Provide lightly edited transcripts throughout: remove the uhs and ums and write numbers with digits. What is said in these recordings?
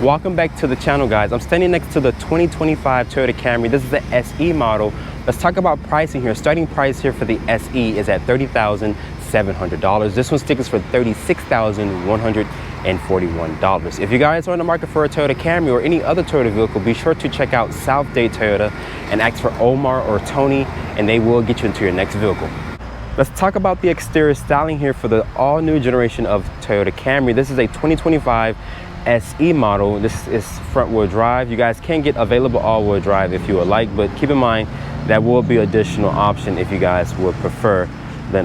Welcome back to the channel, guys. I'm standing next to the 2025 Toyota Camry. This is the SE model. Let's talk about pricing here. Starting price here for the SE is at $30,700. This one stickers for $36,141. If you guys are in the market for a Toyota Camry or any other Toyota vehicle, be sure to check out South Dade Toyota and ask for Omar or Tony, and they will get you into your next vehicle. Let's talk about the exterior styling here for the all-new generation of Toyota Camry. This is a 2025 SE model. This is front-wheel drive. You guys can get available all-wheel drive if you would like, but keep in mind that will be additional option if you guys would prefer than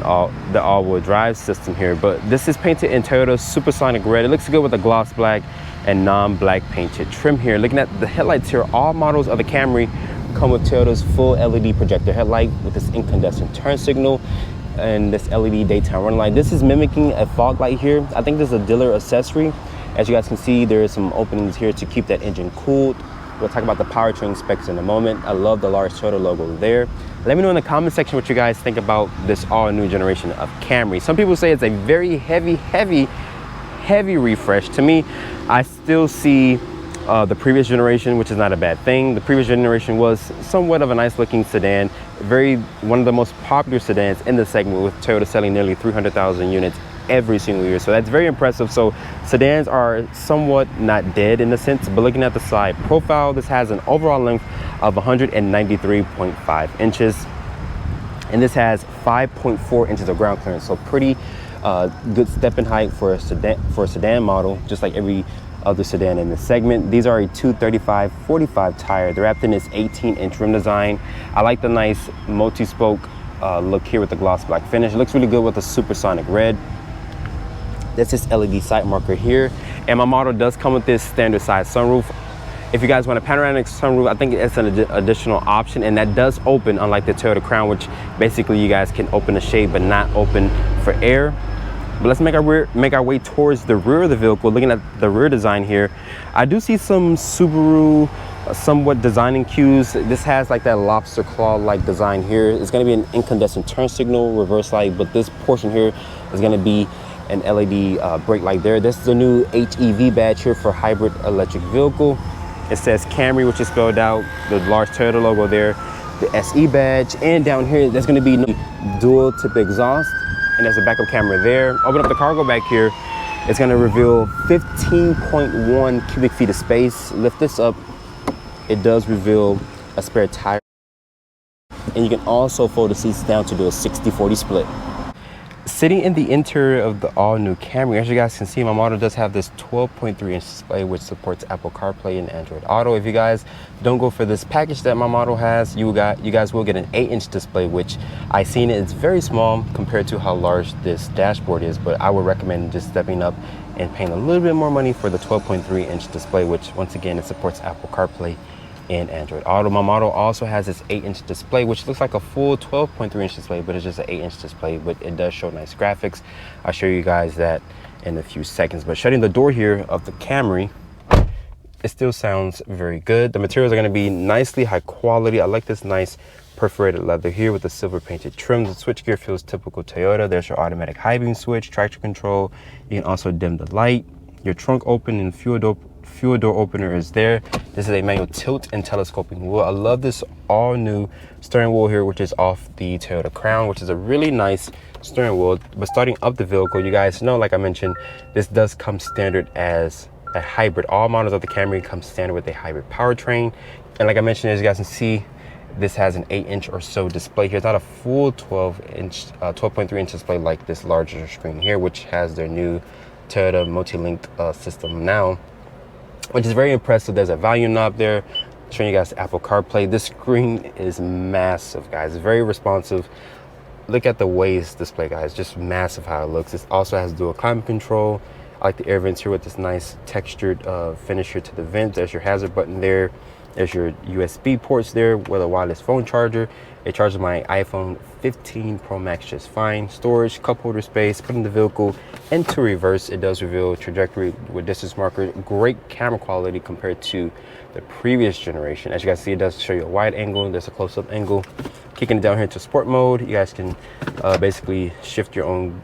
the all-wheel drive system here. But this is painted in Toyota's supersonic red. It looks good with a gloss black and non-black painted trim here. Looking at the headlights here, all models of the Camry come with Toyota's full LED projector headlight with this incandescent turn signal and this LED daytime running light. This is mimicking a fog light here. I think this is a dealer accessory. As you guys can see, there are some openings here to keep that engine cooled. We'll talk about the powertrain specs in a moment. I love the large Toyota logo there. Let me know in the comment section what you guys think about this all new generation of Camry. Some people say it's a very heavy refresh. To me, I still see the previous generation, which is not a bad thing. The previous generation was somewhat of a nice looking sedan, one of the most popular sedans in the segment, with Toyota selling nearly 300,000 units every single year. So that's very impressive. So sedans are somewhat not dead in a sense, but looking at the side profile, this has an overall length of 193.5 inches, and this has 5.4 inches of ground clearance. So pretty good stepping height for a sedan model, just like every other sedan in this segment. These are a 235/45 tire. They're wrapped in this 18-inch rim design. I like the nice multi-spoke look here with the gloss black finish. It looks really good with the supersonic red. That's this LED sight marker here, and my model does come with this standard size sunroof. If you guys want a panoramic sunroof, I think it's an additional option, and that does open, unlike the Toyota Crown, which basically you guys can open the shade but not open for air. But let's make our way towards the rear of the vehicle. Looking at the rear design here, I do see some Subaru somewhat designing cues. This has like that lobster claw like design here. It's going to be an incandescent turn signal, reverse light, but this portion here is going to be an LED brake light there. This is a new HEV badge here for hybrid electric vehicle. It says Camry, which is spelled out, the large Toyota logo there, the SE badge, and down here there's going to be dual tip exhaust, and there's a backup camera there. Open up the cargo back here. It's going to reveal 15.1 cubic feet of space. Lift this up. It does reveal a spare tire, and you can also fold the seats down to do a 60-40 split. Sitting in the interior of the all-new Camry, as you guys can see, my model does have this 12.3-inch display, which supports Apple CarPlay and Android Auto. If you guys don't go for this package that my model has, you guys will get an 8-inch display, which I seen it's very small compared to how large this dashboard is, but I would recommend just stepping up and paying a little bit more money for the 12.3-inch display, which once again, it supports Apple CarPlay and Android Auto. My model also has this 8-inch display, which looks like a full 12.3-inch display, but it's just an 8-inch display, but it does show nice graphics. I'll show you guys that in a few seconds. But shutting the door here of the Camry, it still sounds very good. The materials are going to be nicely high quality. I like this nice perforated leather here with the silver painted trim. The switchgear feels typical Toyota. There's your automatic high beam switch, traction control. You can also dim the light. Your trunk open and fuel door opener is there. This is a manual tilt and telescoping wheel. I love this all new steering wheel here, which is off the Toyota Crown, which is a really nice steering wheel. But starting up the vehicle, you guys know, like I mentioned, this does come standard as a hybrid. All models of the Camry come standard with a hybrid powertrain. And like I mentioned, as you guys can see, this has an 8-inch or so display here. It's not a full 12.3-inch display like this larger screen here, which has their new Toyota multi-link system now, which is very impressive. There's a volume knob there showing you guys Apple CarPlay. This screen is massive, guys. It's very responsive. Look at the Waze display, guys. Just massive how it looks. It also has dual climate control. I like the air vents here with this nice textured finish here to the vent. There's your hazard button there. There's your USB ports there with a wireless phone charger. It charges my iPhone 15 Pro Max just fine. Storage, cup holder space, putting the vehicle into reverse. It does reveal trajectory with distance marker. Great camera quality compared to the previous generation. As you guys see, it does show you a wide angle. There's a close-up angle. Kicking it down here to sport mode, you guys can basically shift your own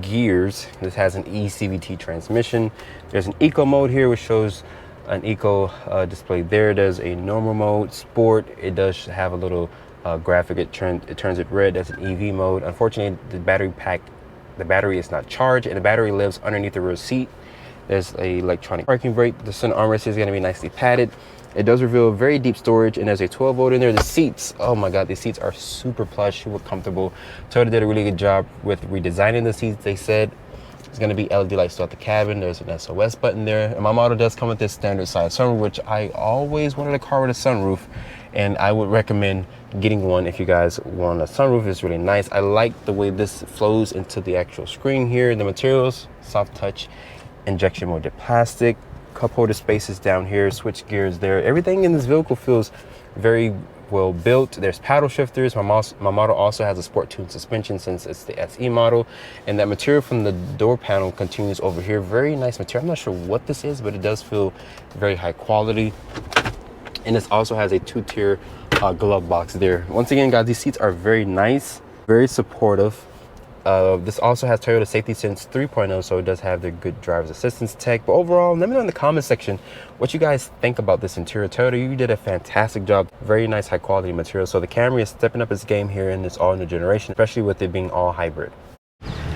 gears. This has an eCVT transmission. There's an eco mode here, which shows an eco display there. There's a normal mode, sport. It does have a little graphic. It turns it red. That's an EV mode. Unfortunately, the battery is not charged, and the battery lives underneath the rear seat. There's a electronic parking brake. The center armrest is going to be nicely padded. It does reveal very deep storage, and there's a 12 volt in there. The seats, oh my god, these seats are super plush, super comfortable. Toyota did a really good job with redesigning the seats. They said it's going to be LED lights throughout the cabin. There's an SOS button there, and my model does come with this standard size sunroof, which I always wanted a car with a sunroof, and I would recommend getting one if you guys want a sunroof. It's really nice. I like the way this flows into the actual screen here. The materials, soft touch, injection molded plastic, cup holder spaces down here, switch gears there. Everything in this vehicle feels very well built. There's paddle shifters. My model also has a sport tuned suspension since it's the SE model, and that material from the door panel continues over here. Very nice material. I'm not sure what this is, but it does feel very high quality. And this also has a 2-tier glove box there. Once again, guys, these seats are very nice, very supportive. This also has Toyota Safety Sense 3.0, so it does have the good driver's assistance tech. But overall, let me know in the comment section what you guys think about this interior. Toyota, you did a fantastic job. Very nice, high quality material. So the Camry is stepping up its game here in this all new generation, especially with it being all hybrid.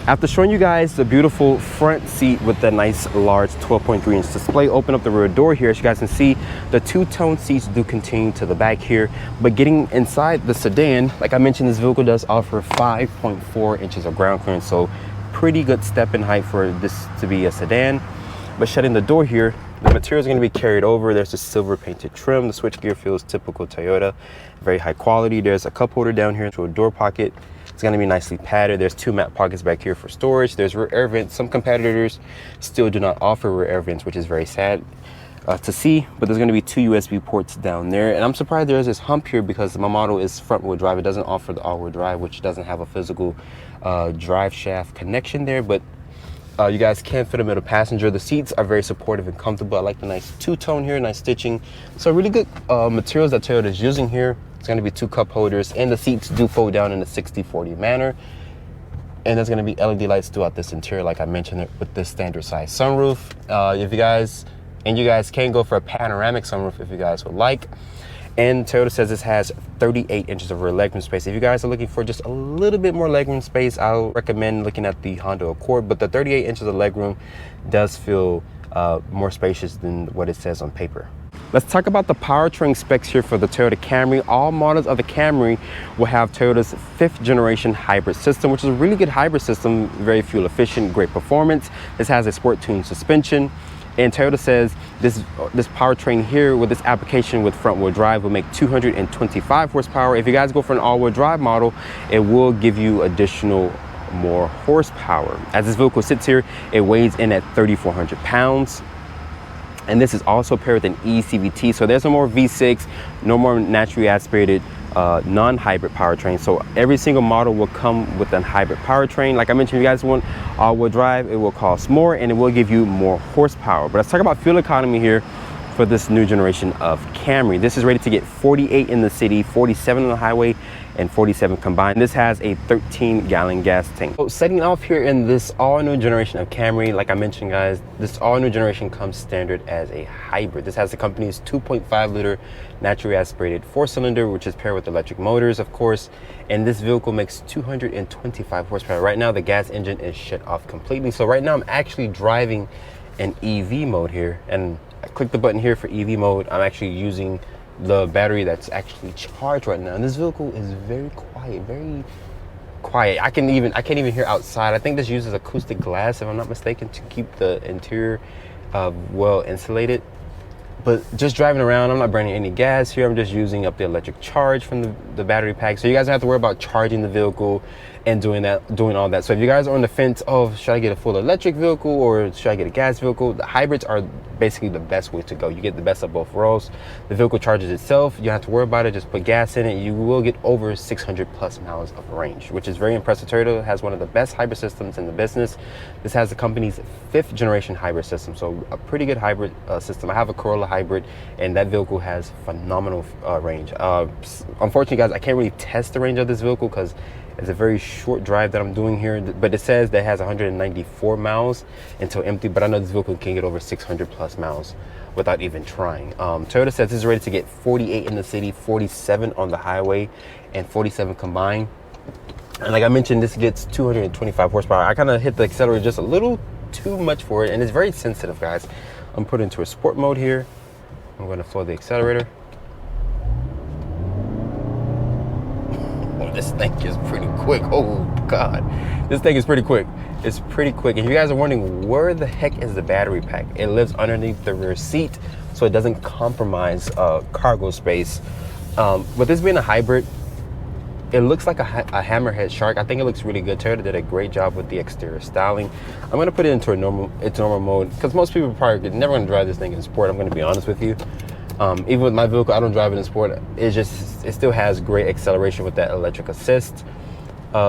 After showing you guys the beautiful front seat with the nice large 12.3-inch display, open up the rear door here. As you guys can see, the two-tone seats do continue to the back here. But getting inside the sedan, like I mentioned, this vehicle does offer 5.4 inches of ground clearance, so pretty good step in height for this to be a sedan. But shutting the door here, the material is going to be carried over. There's the silver painted trim. The switchgear feels typical Toyota, very high quality. There's a cup holder down here to a door pocket. It's going to be nicely padded. There's 2 matte pockets back here for storage. There's rear air vents. Some competitors still do not offer rear air vents, which is very sad to see, but there's going to be 2 USB ports down there. And I'm surprised there's this hump here because my model is front wheel drive. It doesn't offer the all wheel drive, which doesn't have a physical drive shaft connection there, but you guys can fit a middle passenger. The seats are very supportive and comfortable. I like the nice two-tone here, nice stitching. So really good materials that Toyota is using here. It's going to be 2 cup holders, and the seats do fold down in a 60/40 manner. And there's going to be LED lights throughout this interior, like I mentioned, with this standard size sunroof. You guys can go for a panoramic sunroof if you guys would like. And Toyota says this has 38 inches of rear legroom space. If you guys are looking for just a little bit more legroom space, I'll recommend looking at the Honda Accord. But the 38 inches of legroom does feel more spacious than what it says on paper. Let's talk about the powertrain specs here for the Toyota Camry. All models of the Camry will have Toyota's 5th generation hybrid system, which is a really good hybrid system, very fuel efficient, great performance. This has a sport tuned suspension. And Toyota says this powertrain here with this application with front wheel drive will make 225 horsepower. If you guys go for an all wheel drive model, it will give you additional more horsepower. As this vehicle sits here, it weighs in at 3,400 pounds. And this is also paired with an eCVT. So there's no more V6, no more naturally aspirated non-hybrid powertrain. So every single model will come with a hybrid powertrain. Like I mentioned, if you guys want all-wheel drive, it will cost more and it will give you more horsepower. But let's talk about fuel economy here for this new generation of Camry. This is rated to get 48 in the city, 47 on the highway, and 47 combined. This has a 13-gallon gas tank. So setting off here in this all-new generation of Camry, like I mentioned, guys, this all-new generation comes standard as a hybrid. This has the company's 2.5-liter naturally aspirated 4-cylinder, which is paired with electric motors, of course. And this vehicle makes 225 horsepower. Right now, the gas engine is shut off completely. So right now, I'm actually driving in EV mode here, and I click the button here for EV mode. I'm actually using the battery that's actually charged right now, and this vehicle is very quiet, very quiet. I can't even hear outside. I think this uses acoustic glass, if I'm not mistaken, to keep the interior well insulated. But just driving around, I'm not burning any gas here. I'm just using up the electric charge from the battery pack. So you guys don't have to worry about charging the vehicle and doing all that. So if you guys are on the fence, oh, should I get a full electric vehicle or should I get a gas vehicle? The hybrids are basically the best way to go. You get the best of both worlds. The vehicle charges itself. You don't have to worry about it. Just put gas in it. You will get over 600 plus miles of range, which is very impressive. Toyota has one of the best hybrid systems in the business. This has the company's 5th generation hybrid system. So a pretty good hybrid system. I have a Corolla hybrid, and that vehicle has phenomenal range. Unfortunately, guys, I can't really test the range of this vehicle because it's a very short drive that I'm doing here, but it says that it has 194 miles until empty, but I know this vehicle can get over 600 plus miles without even trying. Toyota says it's rated to get 48 in the city, 47 on the highway, and 47 combined. And like I mentioned, this gets 225 horsepower. I kind of hit the accelerator just a little too much for it, and it's very sensitive, guys. I'm put into a sport mode here. I'm going to floor the accelerator. Oh, this thing is pretty quick. Oh God, this thing is pretty quick. It's pretty quick. If you guys are wondering where the heck is the battery pack, it lives underneath the rear seat, so it doesn't compromise cargo space. With this being a hybrid, it looks like a hammerhead shark. I think it looks really good. Toyota did a great job with the exterior styling. I'm going to put it into its normal mode, because most people probably never going to drive this thing in sport. I'm going to be honest with you. Even with my vehicle, I don't drive it in sport. It still has great acceleration with that electric assist.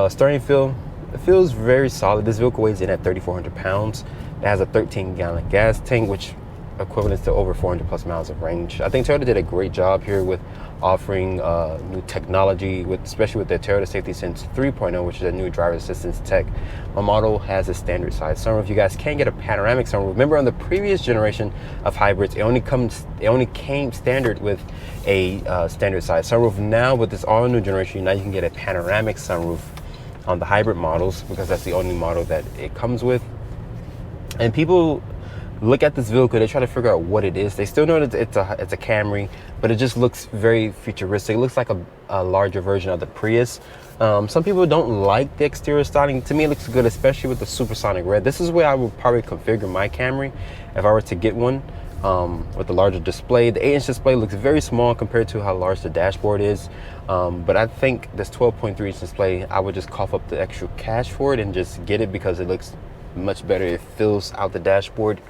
Steering feel, it feels very solid. This vehicle weighs in at 3,400 pounds. It has a 13-gallon gas tank, which equivalent to over 400 plus miles of range. I think Toyota did a great job here with offering new technology, especially with their Toyota Safety Sense 3.0, which is a new driver assistance tech. My model has a standard size sunroof. You guys can get a panoramic sunroof. Remember, on the previous generation of hybrids, it only came standard with a standard size sunroof. Now with this all new generation, now you can get a panoramic sunroof on the hybrid models, because that's the only model that it comes with. And people look at this vehicle, they try to figure out what it is. They still know that it's a Camry, but it just looks very futuristic. It looks like a larger version of the Prius. Some people don't like the exterior styling. To me, it looks good, especially with the supersonic red. This is where I would probably configure my Camry if I were to get one, with the larger display. The 8-inch display looks very small compared to how large the dashboard is. But I think this 12.3-inch display, I would just cough up the extra cash for it and just get it, because it looks much better. It fills out the dashboard.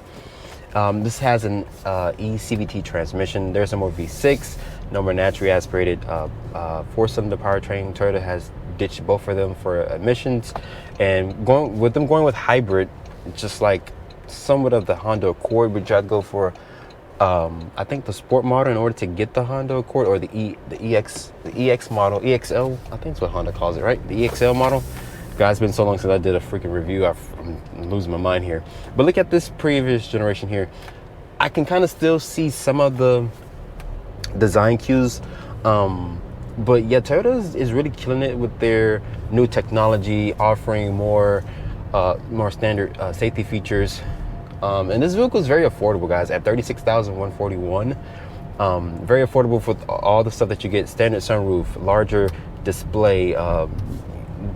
This has an eCVT transmission. There's no more V6, no more naturally aspirated 4-cylinder powertrain. Toyota has ditched both of them for emissions, and going with hybrid, just like somewhat of the Honda Accord, which I'd go for I think the sport model in order to get the Honda Accord, or the EX model, EXL, I think that's what Honda calls it, right? The EXL model. Guys, it's been so long since I did a freaking review. I'm losing my mind here. But look at this previous generation here. I can kind of still see some of the design cues. But yeah, Toyota is really killing it with their new technology, offering more standard safety features. And this vehicle is very affordable, guys, at $36,141. Very affordable for all the stuff that you get: standard sunroof, larger display,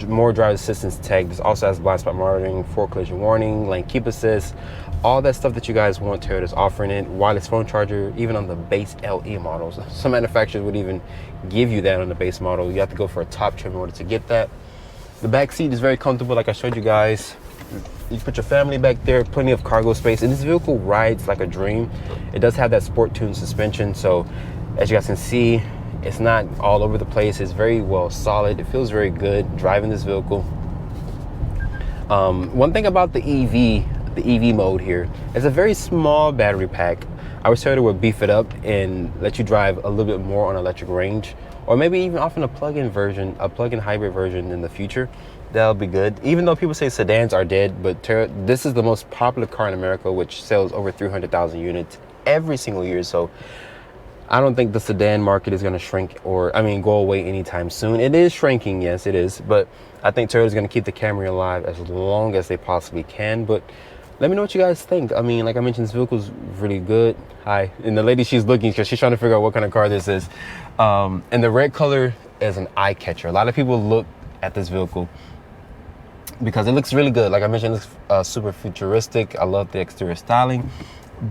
more driver assistance tech. This also has blind spot monitoring, forward collision warning, lane keep assist, all that stuff that you guys want. Toyota's offering it. Wireless phone charger, even on the base LE models. Some manufacturers would even give you that on the base model. You have to go for a top trim in order to get that. The back seat is very comfortable, like I showed you guys. You put your family back there, plenty of cargo space, and this vehicle rides like a dream. It does have that sport tuned suspension, so as you guys can see, it's not all over the place. It's very well solid. It feels very good driving this vehicle. One thing about the EV mode here, it's a very small battery pack. I wish Toyota would beef it up and let you drive a little bit more on electric range, or maybe even often a plug-in hybrid version in the future. That'll be good. Even though people say sedans are dead, but this is the most popular car in America, which sells over 300,000 units every single year. So I don't think the sedan market is going to shrink, or go away anytime soon. It is shrinking, yes, it is, but I think Toyota is going to keep the Camry alive as long as they possibly can. But let me know what you guys think. Like I mentioned, this vehicle's really good. Hi, and the lady, she's looking because she's trying to figure out what kind of car this is. And the red color is an eye catcher. A lot of people look at this vehicle because it looks really good. Like I mentioned, it looks super futuristic. I love the exterior styling,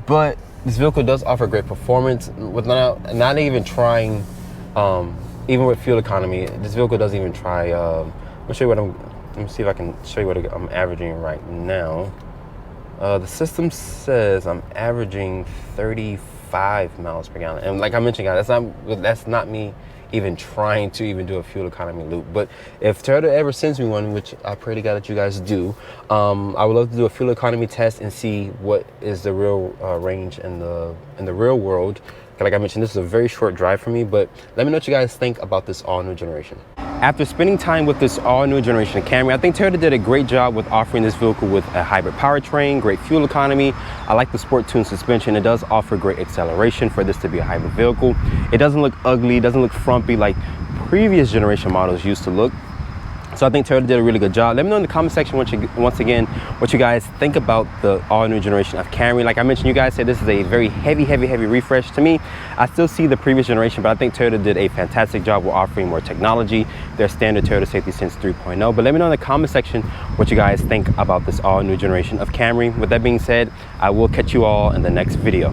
but this vehicle does offer great performance with not even trying, even with fuel economy. This vehicle doesn't even try. Let me see if I can show you what I'm averaging right now. The system says I'm averaging 35 miles per gallon, and like I mentioned, guys, that's not me even trying to even do a fuel economy loop. But if Toyota ever sends me one, which I pray to God that you guys do, I would love to do a fuel economy test and see what is the real range in the real world. Like I mentioned, this is a very short drive for me, but let me know what you guys think about this all new generation. After spending time with this all-new generation of Camry, I think Toyota did a great job with offering this vehicle with a hybrid powertrain, great fuel economy. I like the sport tuned suspension. It does offer great acceleration for this to be a hybrid vehicle. It doesn't look ugly, it doesn't look frumpy like previous generation models used to look. So I think Toyota did a really good job. Let me know in the comment section once again what you guys think about the all-new generation of Camry. Like I mentioned, you guys said this is a very heavy refresh. To me, I still see the previous generation, but I think Toyota did a fantastic job with offering more technology, their standard Toyota Safety Sense 3.0. But let me know in the comment section what you guys think about this all-new generation of Camry. With that being said, I will catch you all in the next video.